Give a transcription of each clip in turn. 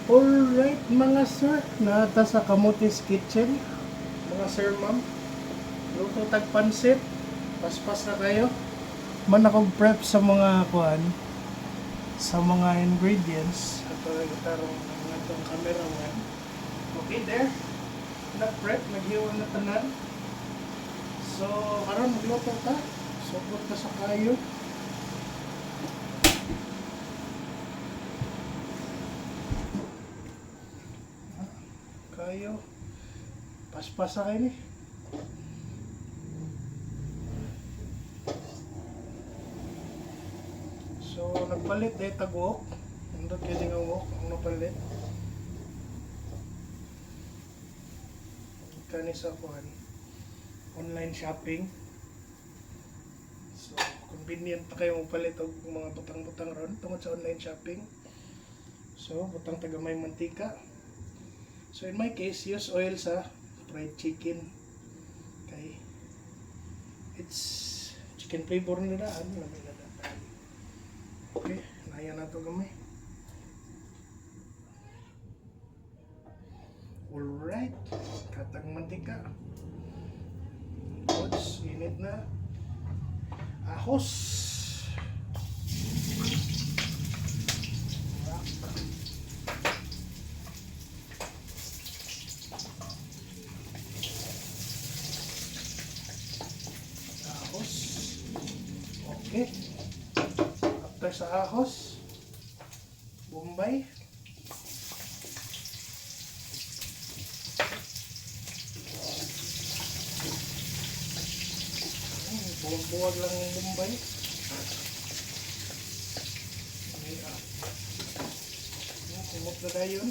Alright mga sir, nata sa Kamutis Kitchen. Mga sir ma'am, luto tag pansit. Paspas na kayo. Man akong prep sa mga kuan, sa mga ingredients. Ato ay itarong ng atong cameraman. Okay there. Nag-prep, naghiwa na tanan. So, karon magluto ta. Sugod ta sa kayo. Kayo. Paspas sa kayo ni. So, nagpalit tag-walk. Nandot kayo nga walk. Ang napalit. Kani sa kuhan. Online shopping. So, convenient pa kayo magpalit og mga butang-butang ron tungod sa online shopping. So, butang tagamay mantika. So, in my case, use oil sa fried chicken. Okay. It's chicken flavor na daan. Lamay na daan. Okay. Naya na ito gamay. Alright. Katag mantika. Goods. Init na. Ahos. Ahos. Okay. After sa ahos, Bombay. Buwag lang yung Bombay. Kumot na tayo yun.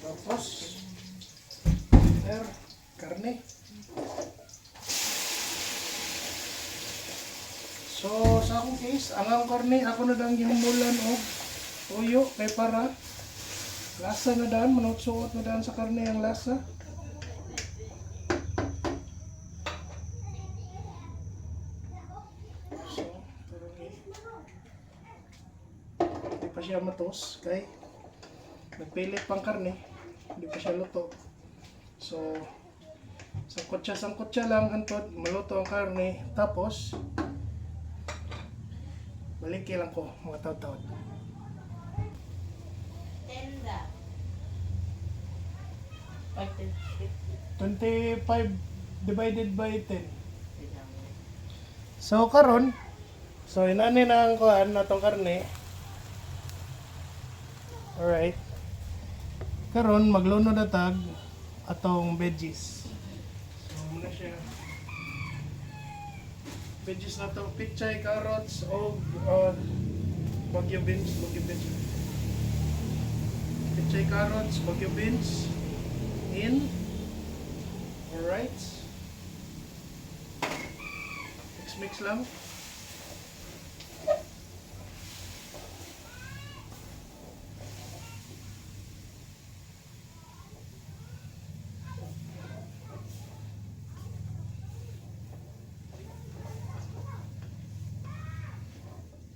Tapos, karne. So, sa akong case, ang karne, ako na dang ginumulan o tuyo, kay para lasa na daan, manutsuot na daan sa karne ang lasa. So, hindi pa siya matos, kay nagpilit pang karne, hindi pa siya luto. So, sangkot siya lang antod, maluto ang karne, tapos balik lang ko mga taon-taon. Tenda. 25 divided by 10. So karon, so inani na ang kuan natong karne. Alright. Karon magluno na tag atong veggies. So muna siya. Veggies na to, pichay, carrots, o bagyo beans. Pichay, carrots, bagyo beans. In. Alright. Mix lang.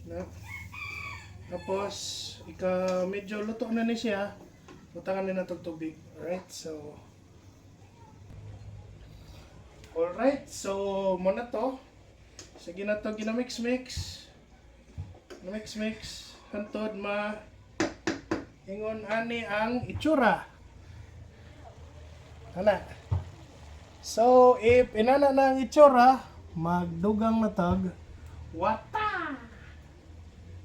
Na. Tapos, medyo luto na ni siya. Butangan na itong tubig. Alright, so muna to. Sige na to, ginamix-mix. Hantod ingon ani ang itsura. Ana. So, if inana na ang itsura, magdugang na tag wata.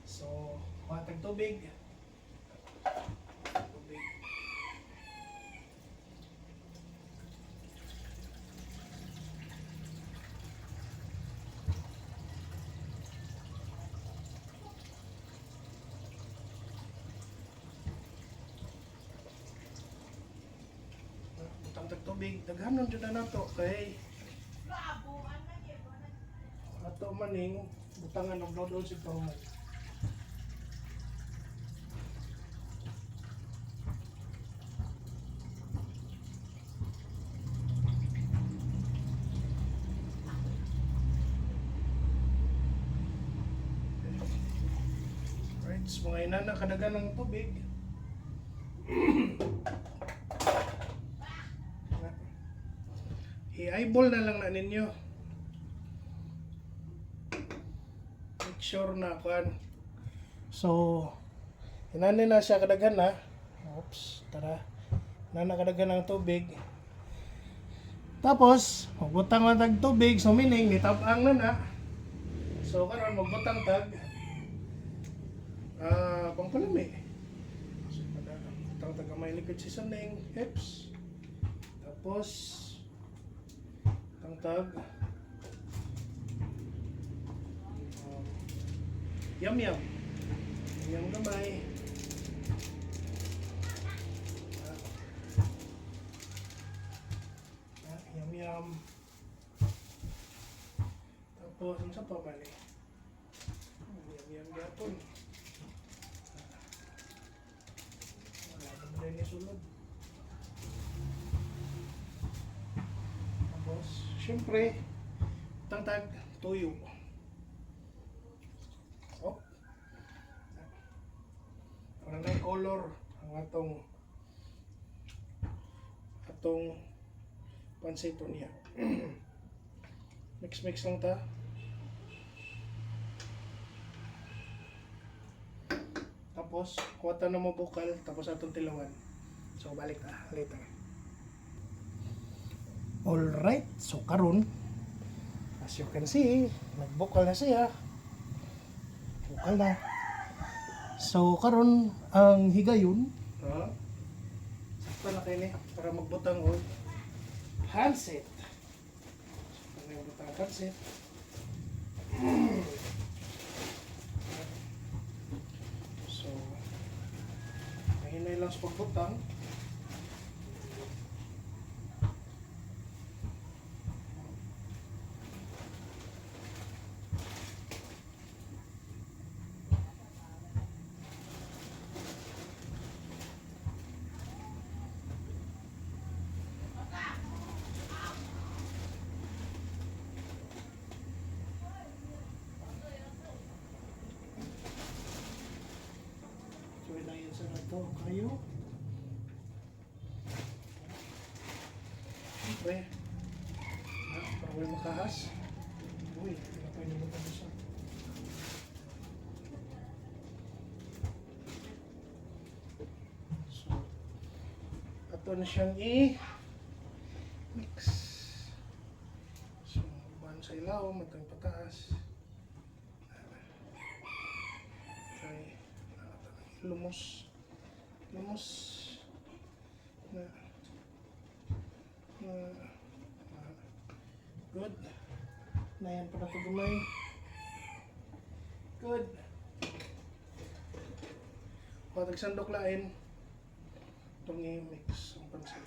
So, watag tubig. Tubig, daghanon jud na nato kay ato maning butangan og noodles ito. mga inana kadagan ng tubig. I-eyeball na lang na ninyo. Make sure na kuan. So, inani na siya kadaghan na. Oops, tara. Inana kadaghan ng tubig. Tapos, magbutang man tag tubig, so meaning nitabang na na. So, karon magbutang tag pangpalami. So, butang tag may liquid seasoning, hips. Tapos, tag yum gamay. Yum. Tapos ano sa pa bali? Yum gapon. Wala na rin isulod. Tapos syempre tag tuyo. Oh. Para na color ang atong pansito niya. Mix lang ta. Tapos kuwata na mo bukal tapos atong tilawan. So balik ta later. Alright, so karon as you can see, nagbukal na siya. Bukal na. So karon ang higayon, sakto na kayo ni para magbutang og handset. Sakto na yung butang handset. So mahinay lang sa pagbutang. So ilayin sa nato kayo. Siyempre, para wala makahas. Uy, pinapay naman ito siya. So, ato na siyang i-mix. So, ban sa ilaw, matang pataas. Okay. Lumos na good na yan para pagumay. Good. Pag sandok lain itong i-mix ang pansit.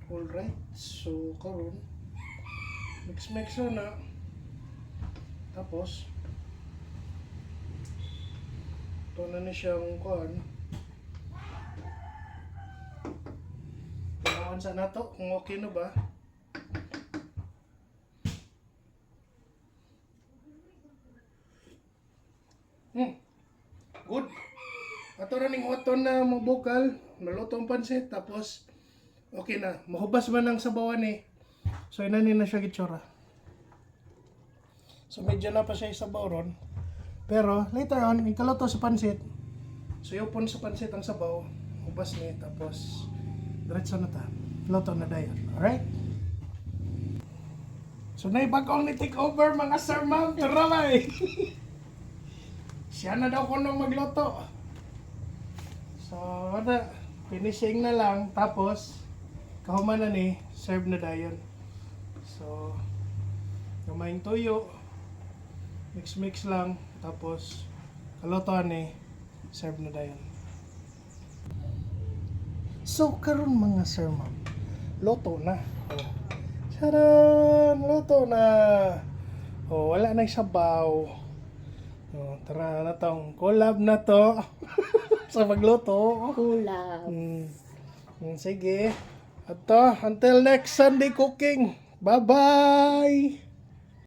Alright, so karon mix na. Tapos ito na ni siyang kuan. Tanawan sa nato kung okay na ba. Good. Ato ra ning waton na mabukal, naluto ang pansit tapos okay na, mahubas man ang sabawan eh. So inanin na siya gitsura. So medyo na pa siya sabaw ron. Pero later on, ikaluto sa pansit. So yupon sa pansit ang sabaw, hubas ni tapos diretso na ta. Luto na dayon. Alright? So naibagong ni take over mga sir ma'am, taramay. Siya na daw ko nung magluto. So, wala. Finishing na lang. Tapos, kahuman na ni, serve na dayon. So, kumain tuyo. Mix-mix lang. Tapos, kalutoan ni, serve na dayon. So, karon mga sir ma'am, luto na. Oh. Charan! Luto na! Oh, wala na sabaw. Oh, tara na tong collab na to sa pagluto. Kulab. Sige. Ato, until next Sunday cooking. Bye-bye!